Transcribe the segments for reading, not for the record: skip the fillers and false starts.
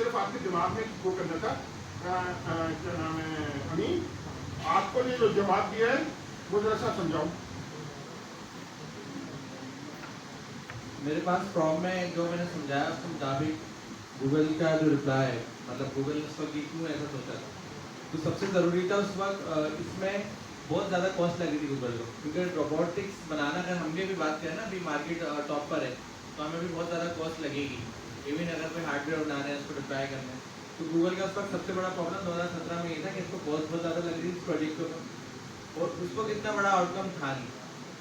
सिर्फ आपके दिमाग में वो करना था। क्या नाम है अमीन, आपको ने जो जवाब दिया है वो जरा सा समझाओ। मेरे पास फॉर्म में जो मैंने समझाया उसके मुताबिक गूगल का जो रिप्लाई है, मतलब गूगल ने उस वक्त क्यों ऐसा सोचा था, तो सबसे ज़रूरी था उस वक्त इसमें बहुत ज़्यादा कॉस्ट लगी थी गूगल को, क्योंकि रोबोटिक्स बनाना, अगर हमने भी बात करें ना अभी मार्केट टॉप पर है, तो हमें भी बहुत ज़्यादा कॉस्ट लगेगी। इवन अगर कोई हार्डवेयर बना रहे हैं उसको डिप्लॉय करना है, तो गूगल का उस वक्त सबसे बड़ा प्रॉब्लम 2017 में ये था कि इसको कॉस्ट बहुत ज़्यादा लग रही थी इस प्रोजेक्ट को, और उस वक्त इतना बड़ा आउटकम था नहीं।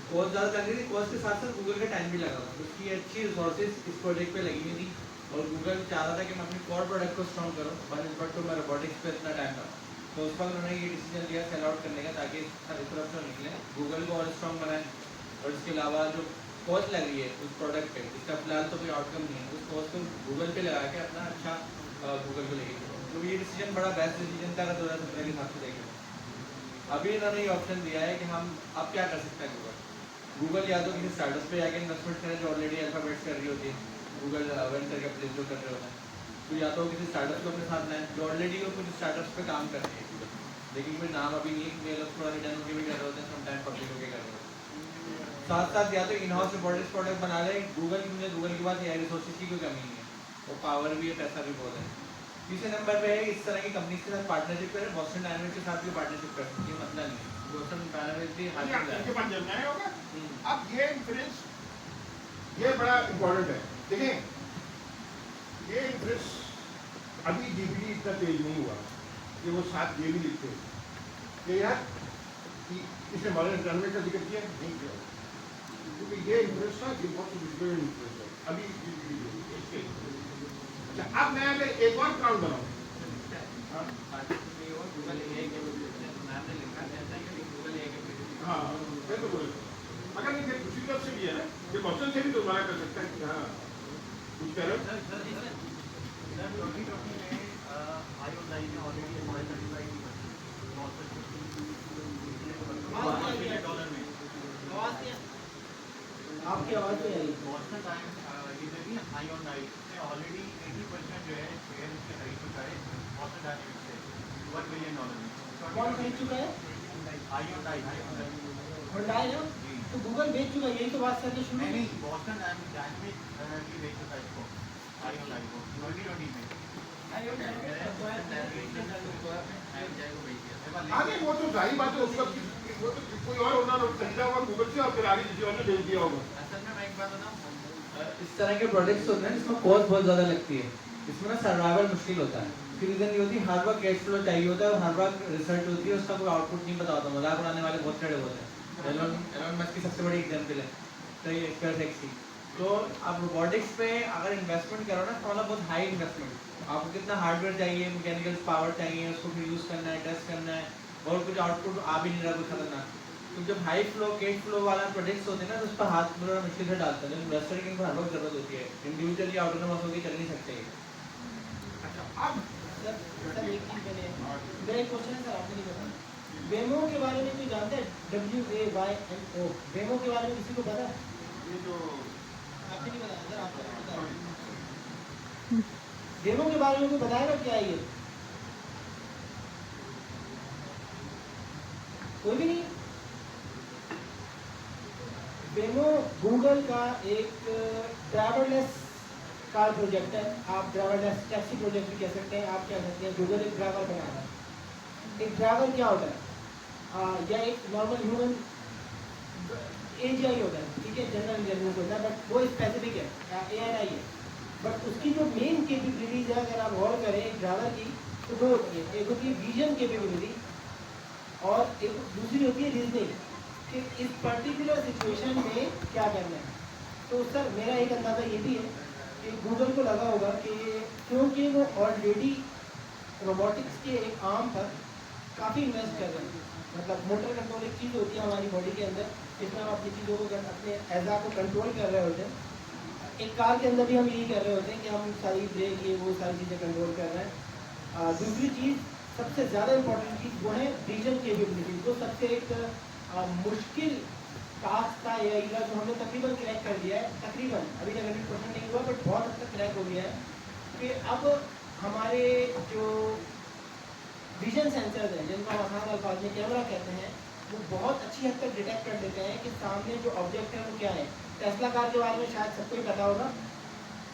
कॉस्ट ज़्यादा लग रही थी, कॉस्ट के साथ साथ गूगल का टाइम भी लगा था, उसकी अच्छी रिसोर्सेज इस प्रोजेक्ट पे लगी हुई थी, और गूगल चाह रहा था कि मैं अपनी कोर प्रोडक्ट को स्ट्रॉन्ग करूँ, बट तो मैं रोबोटिक्स पे इतना टाइम लगा, तो उस वक्त उन्होंने ये डिसीजन लिया सेल आउट करने का, ताकि इस तरफ से निकले, गूगल को और स्ट्रॉन्ग बनाए। और इसके अलावा जो कॉस्ट लग रही है उस प्रोडक्ट पे, इसका फिलहाल तो कोई आउटकम नहीं है, उस कॉस्ट को गूगल पे लगा के अपना अच्छा गूगल को लेके, तो ये डिसीजन बड़ा बेस्ट डिसीजन था अगर 2017 के हिसाब से देखें। अभी इन्होंने ये ऑप्शन दिया है कि हम अब क्या कर सकते हैं, गूगल या तो किसी स्टार्टअप पे जाके इन्वेस्टमेंट करें जो ऑलरेडी अल्फाबेट्स कर रही होती है, गूगल वेंचर कैपिटल जो कर रहे होते हैं, तो या तो किसी स्टार्टअप को अपने साथ लाएं जो ऑलरेडी वो कुछ स्टार्टअप्स पे काम कर रहे हैं, लेकिन कोई नाम अभी नहीं है, लोग थोड़ा रिटर्न होकर भी कर रहे होते हैं, समटाइम पब्लिक होकर कर रहे होते हैं। साथ साथ या तो इन हाउस रोबोटिक्स प्रोडक्ट बना ले गूगल, मुझे गूगल के पास एआई रिसोर्सेज की कोई कमी नहीं है, वो पावर भी है, पैसा भी बहुत है। तीसरे नंबर पे है इस तरह की कंपनीज के साथ पार्टनरशिप करें, बॉस्टन डायनामिक्स के साथ भी पार्टनरशिप कर सकती है, मसला नहीं है, बॉस्टन डायनामिक्स भी हाथ में इनके पास जब नया होगा। अब ये इंफ्लुएंस ये बड़ा इम्पोर्टेंट है। देखें ये इंफ्लुएंस अभी जीपीटी इतना तेज नहीं हुआ कि वो साथ ये भी लिखते कि यार इसने मॉडर्न इकोनॉमी का जिक्र किया नहीं किया, क्योंकि ये इंफ्लुएंस था, ये बहुत डिफिकल्ट इंफ्लुएंस है अभी इसके। अच्छा, अब मैं अगर एक और काउंट बनाऊँ, हाँ बिल्कुल, अगर नहीं फिर दूसरी तरफ से भी है ना, ये बॉस्टन से भी तो मना कर सकता है कि हाँ कुछ कह रहे हो। आपकी आवाज़ नहीं आई। Boston times high on night में ऑलरेडी 80% जो है शेयर उसके खरीद चुका है बॉस्टन डायनामिक्स से $1 बिलियन में। कौन खरीद चुका है? हाई ऑन नाइट हुंडई ना, तो गूगल बेच चुका है, यही तो बात करके शुरू नहीं, बॉस्टन डायनामिक्स भी बेच चुका है इसको हाई ऑन नाइट को 2020 में। आगे वो तो जाहिर बात है, उसका वो तो कोई और होना खरीदा होगा गूगल से और फिर आगे किसी और ने भेज दिया होगा। असल में मैं एक बात बताऊँ, इस तरह के प्रोडक्ट्स होते हैं जिसमें कॉस्ट बहुत ज़्यादा लगती है, इसमें ना सर्वाइवल मुश्किल होता है, उसकी रीज़न ये होती है हर वक्त कैश फ्लो चाहिए होता है, और हर वक्त रिसर्च होती है, उसका कोई आउटपुट नहीं पता होता, मजाक उड़ाने वाले बहुत खड़े होते हैं। एलोन मस्क की सबसे बड़ी एग्जाम्पल है, तो ये स्पेसएक्स की। तो आप रोबोटिक्स पे अगर इन्वेस्टमेंट करो ना, तो मतलब बहुत हाई इन्वेस्टमेंट, आपको कितना हार्डवेयर चाहिए, मैकेनिकल पावर चाहिए, उसको फिर यूज़ करना है, टेस्ट करना है, और कुछ आउटपुट आ भी नहीं रहा कुछ खतरनाक। तो जब हाई फ्लो कैश फ्लो वाला प्रोजेक्ट्स होते हैं ना, तो उस पर हाथ बड़ा मुश्किल से डालते हैं, इन्वेस्टर की हर वक्त जरूरत होती है, इंडिविजुअली ऑटोनोमस होकर चल नहीं सकते। अच्छा, अब सर एक चीज़ मेरा एक क्वेश्चन है सर, आपने नहीं बताया वेमो के बारे में, कोई जानता है? WAYMO वेमो के बारे में किसी को पता है? ये जो आपने नहीं बताया सर, आपको नहीं बताया वेमो के बारे में कोई बताएगा क्या है ये? कोई भी नहीं। वेमो गूगल का एक ड्राइवरलेस कार प्रोजेक्ट है, आप ड्राइवरलेस टैक्सी प्रोजेक्ट भी कह सकते हैं, आप कह सकते हैं गूगल एक ड्राइवर बना रहा है। एक ड्राइवर क्या होता है, या एक नॉर्मल ह्यूमन AGI होता है, ठीक है, जनरल इंटेलिजेंस होता है, बट वो स्पेसिफिक है, ANI है, बट उसकी जो मेन कैपेबिलिटीज है अगर आप गौर करें एक ड्राइवर की, तो दो होती है, एक होती है विजन कैपेबिलिटी और एक दूसरी होती है रीजनिंग, कि इस पर्टिकुलर सिचुएशन में क्या करना है। तो सर मेरा एक अंदाज़ा ये भी है कि गूगल को लगा होगा कि क्योंकि वो ऑलरेडी रोबोटिक्स के एक आर्म पर काफ़ी इन्वेस्ट कर रहे हैं, मतलब मोटर कंट्रोल एक चीज़ होती है हमारी बॉडी के अंदर, जिसमें हम अपनी चीज़ों को अपने एज़ा को कंट्रोल कर रहे होते हैं। एक कार के अंदर भी हम यही कर रहे होते हैं कि हम सारी ब्रेक ये वो सारी चीज़ें कंट्रोल कर रहे हैं। दूसरी चीज़ सबसे ज़्यादा इम्पोर्टेंट चीज़ वो है विजन कैपेबिलिटी, तो सबसे एक मुश्किल टास्क था ये का, जो हमने तकरीबन क्रैक कर दिया है, तकरीबन अभी तक 100% नहीं हुआ बट बहुत हद तक क्रैक हो गया है कि अब हमारे जो विजन सेंसर्स हैं, जिनको हम आसान अल्फाज में कैमरा कहते हैं, वो बहुत अच्छी हद तक डिटेक्ट कर देते हैं कि सामने जो ऑब्जेक्ट है वो क्या है। टेस्ला कार के बारे में शायद सबको ही पता होगा।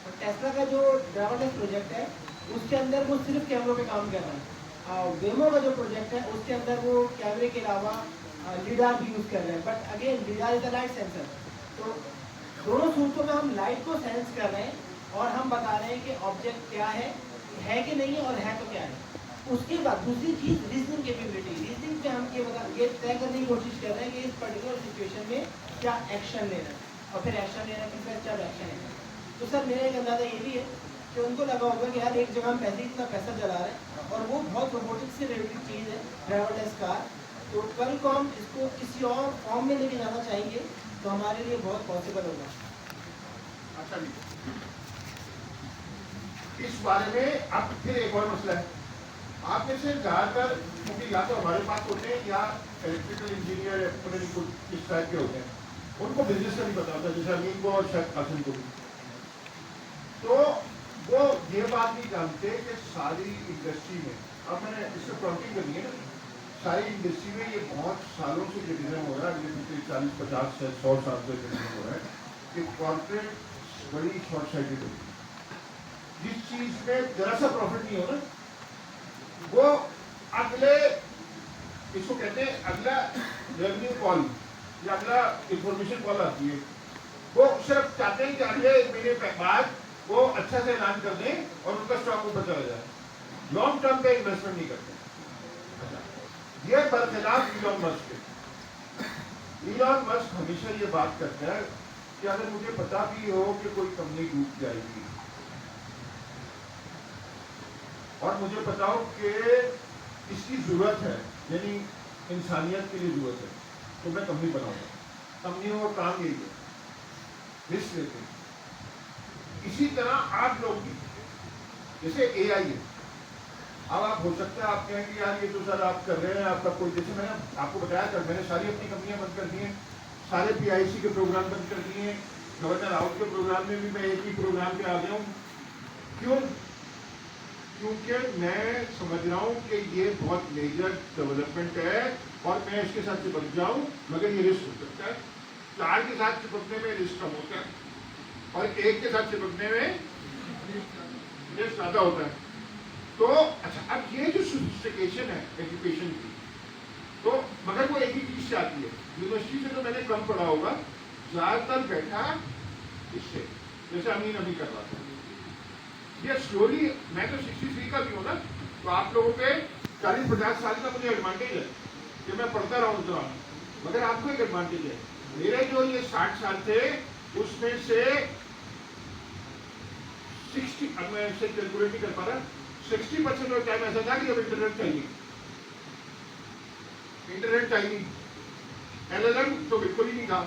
और टेस्ला का जो ड्राइवरलेस प्रोजेक्ट है उसके अंदर वो सिर्फ कैमरों पे काम कर रहा है। वेमो का जो प्रोजेक्ट है उसके अंदर वो कैमरे के अलावा लीडार भी यूज़ कर रहे हैं, but again लीडार is a light sensor. तो दोनों सूरतों में हम लाइट को सेंस कर रहे हैं और हम बता रहे हैं कि ऑब्जेक्ट क्या है कि नहीं है, और है तो क्या है। उसके बाद दूसरी चीज़ रीजनिंग कैपेबिलिटी। रीजनिंग पे हम ये तय करने की कोशिश कर रहे हैं कि इस पर्टिकुलर सिचुएशन में क्या एक्शन लेना है, और फिर एक्शन लेना किस तरह क्या एक्शन लेना है। तो सर मेरा एक अंदाज़ा ये भी है कि उनको लगा होगा कि यार एक जगह हम पहले इतना पैसा जला रहे हैं और वो बहुत रोबोटिक्स से रिलेटेड चीज़ है ड्राइवरलेस कार। तो कल को हम इसको किसी और फॉर्म में लेके जाना चाहेंगे तो हमारे लिए बहुत पॉसिबल होगा। अच्छा जी, इस बारे में अब फिर एक और मसला है। आप में से ज़्यादातर, क्योंकि या तो हमारे पास होते हैं या इलेक्ट्रिकल इंजीनियर या पता नहीं कुछ इस टाइप के होते हैं, उनको बिजनेस का नहीं पता होता, जैसे अमीन को और शायद कासिम को भी। तो वो ये बात नहीं जानते कि सारी इंडस्ट्री में, अब मैंने इससे प्रॉम्प्टिंग करनी है ना, सारी इंडस्ट्री में ये बहुत सालों से डिसीजन हो रहा है, अगले 40-50 से 100 साल से डिसीजन हो रहा है कि कॉर्पोरेट बड़ी शॉर्ट साइटेड होती है। जिस चीज़ में जरा सा प्रॉफिट नहीं हो ना, वो अगले, इसको कहते हैं अगला रेवेन्यू कॉल या अगला इंफॉर्मेशन कॉल आती है, वो सिर्फ चाहते हैं कि अगले महीने बाद वो अच्छा से ऐलान कर दें और उनका स्टॉक ऊपर चला जाए। लॉन्ग टर्म पे इन्वेस्टमेंट नहीं करते। अच्छा, ये बरखिलाफ इलॉन मस्क के। इलॉन मस्क हमेशा ये बात करता है कि अगर मुझे पता भी हो कि कोई कंपनी डूब जाएगी और मुझे पता हो कि इसकी जरूरत है, यानी इंसानियत के लिए जरूरत है, तो मैं कंपनी बनाऊंगा। कंपनियों का काम यही है, रिस्क लेते हैं। इसी तरह आप लोग भी, जैसे एआई है, अब आप हो सकता है आप कहें कि यार ये तो सर आप कर रहे हैं, आपका कोई, जैसे मैंने आपको बताया था, मैंने सारी अपनी कंपनियां बंद कर दी हैं, सारे पीआईसी के प्रोग्राम बंद कर दिए हैं, गवर्नर राउत के प्रोग्राम में भी मैं एक ही प्रोग्राम पे आ गया हूँ। क्यों? क्योंकि मैं समझ रहा हूँ कि ये बहुत मेजर डेवलपमेंट है और मैं इसके साथ चिपक जाऊँ, मगर ये रिस्क हो सकता है। 4 के साथ चिपकने में रिस्क कम होता है और 1 के साथ चिपकने में रिस्क ज़्यादा होता है। तो अच्छा, अब ये जो सोफिस्टिकेशन है एजुकेशन की, तो मगर वो एक ही चीज़ से आती है। यूनिवर्सिटी से तो मैंने कम पढ़ा होगा, ज़्यादातर बैठा इससे, जैसे अमीन अभी कर रहा था। ये स्लोली, मैं तो 63 का भी हूँ ना, तो आप लोगों के 40-50 साल का मुझे एडवांटेज है कि मैं पढ़ता रहा हूँ, मगर आपको एक एडवांटेज है। मेरे जो ये 60 साल थे उसमें से 60, अब मैं इससे कैलकुलेट नहीं कर पा रहा, 60% ऑफ टाइम ऐसा था कि अब इंटरनेट चाहिए, एलएलएम तो बिल्कुल ही नहीं था।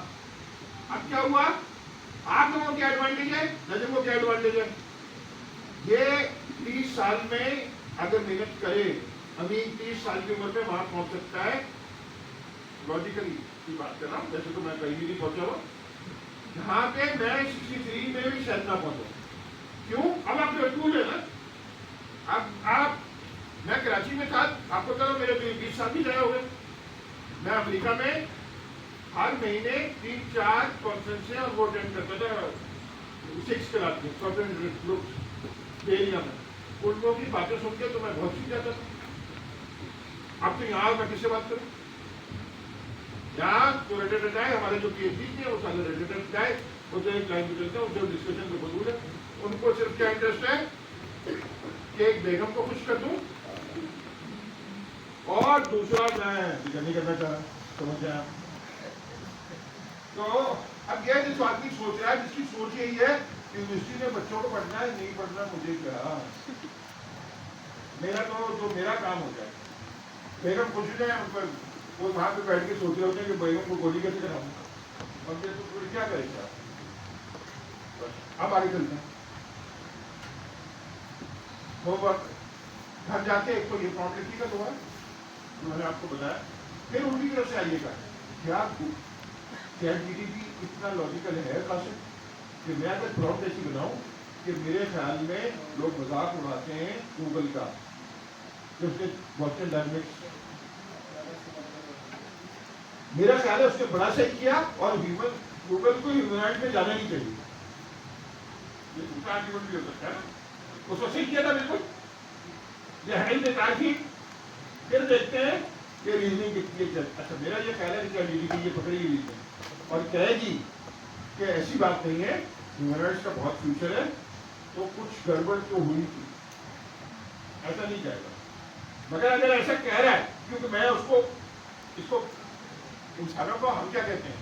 अब क्या हुआ? आप लोगों क्या एडवांटेज है, नजम को क्या एडवांटेज है? ये 30 साल में अगर मेहनत करे, अभी 30 साल की उम्र में वहां पहुंच सकता है। लॉजिकली की बात कर रहा हूँ, वैसे तो मैं कहीं भी नहीं पहुंचा हुआ, जहाँ पे मैं 63 में भी शायद ना पहुंचा। क्यों? अब आप टूल है ना। अब आप, मैं कराची में था, आपको चलो मेरे 20 साल भी गए हो गए। मैं अमेरिका में हर महीने 3-4 कॉन्फ्रेंस और वो अटेंड करता था, 6 कराती एरिया में। उन लोगों की बातें सुन के तो मैं बहुत सीख जाता था। अब तो यहाँ मैं किससे बात करूँ? यहाँ तो रेटेड है, हमारे जो पीएचडी थे वो सारे रेटेड है, वो तो एक लाइन निकलता है, उनसे डिस्कशन में बदूल है। उनको सिर्फ क्या इंटरेस्ट है कि एक बेगम को खुश कर दूं और दूसरा मैं जिक्र नहीं करना चाह रहा, समझ जाए। तो अब यह जिस आदमी सोच रहा है, जिसकी सोच यही है कि यूनिवर्सिटी में बच्चों को पढ़ना है, नहीं पढ़ना मुझे क्या, मेरा तो मेरा काम हो जाए, बेगम खुश हो जाए। उन पर वो वहां पे बैठ के सोच रहे होते हैं कि बेगम को गोली कैसे कराऊंगा, और ये तो क्या करेगा। अब आगे चलते हैं। होमवर्क घर जाके एक तो ये प्रॉब्लम लिखिएगा दोबारा जो मैंने आपको बताया, फिर उनकी तरफ से आइएगा क्या चैट जीपीटी इतना लॉजिकल है कासिम कि मैं अगर प्रॉम्प्ट ऐसी बनाऊं कि मेरे ख्याल में लोग मजाक उड़ाते हैं गूगल का, कि उसने बॉस्टन डायनेमिक्स, मेरा ख्याल है उसने बड़ा सही किया और गूगल को ह्यूमैनिटी में जाना नहीं चाहिए। ये दूसरा आर्ग्यूमेंट भी हो सकता है ना, उसको सही किया था बिल्कुल, ये है ही बेकार थी। फिर देखते हैं कि रीजनिंग कितनी है। अच्छा मेरा ये ख्याल है कि डीडीपी ये पकड़ी हुई है और कहेगी कि ऐसी बात नहीं है, ह्यूमैनिटीज का बहुत फ्यूचर है, तो कुछ गड़बड़ तो हुई थी, ऐसा नहीं कहेगा। मगर अगर ऐसा कह रहा है, क्योंकि मैं इसको इंसानों को हम क्या कहते हैं,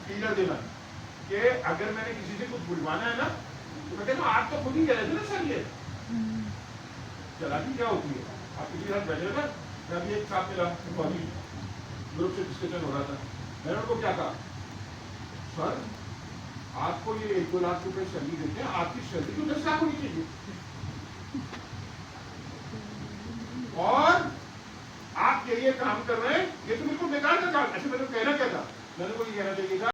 फीलर देना, कि अगर मैंने किसी से कुछ बुलवाना है ना, तो मैं कहता हूँ आप तो खुद ही कह रहे थे ना सर, ये चलाकी क्या होती है। आप किसी के साथ बैठे ना, मैं अभी एक साथ मिला, ग्रुप से डिस्कशन हो रहा था, मैंने उनको क्या कहा, सर आपको ये 1-2 लाख रुपए सैलरी देते हैं, आपकी सैलरी तो 10 लाख होनी चाहिए, और आप ये काम कर रहे हैं, ये तो बिल्कुल बेकार का काम। ऐसे मैंने कहना क्या था, मैंने को ये कहना चाहिए था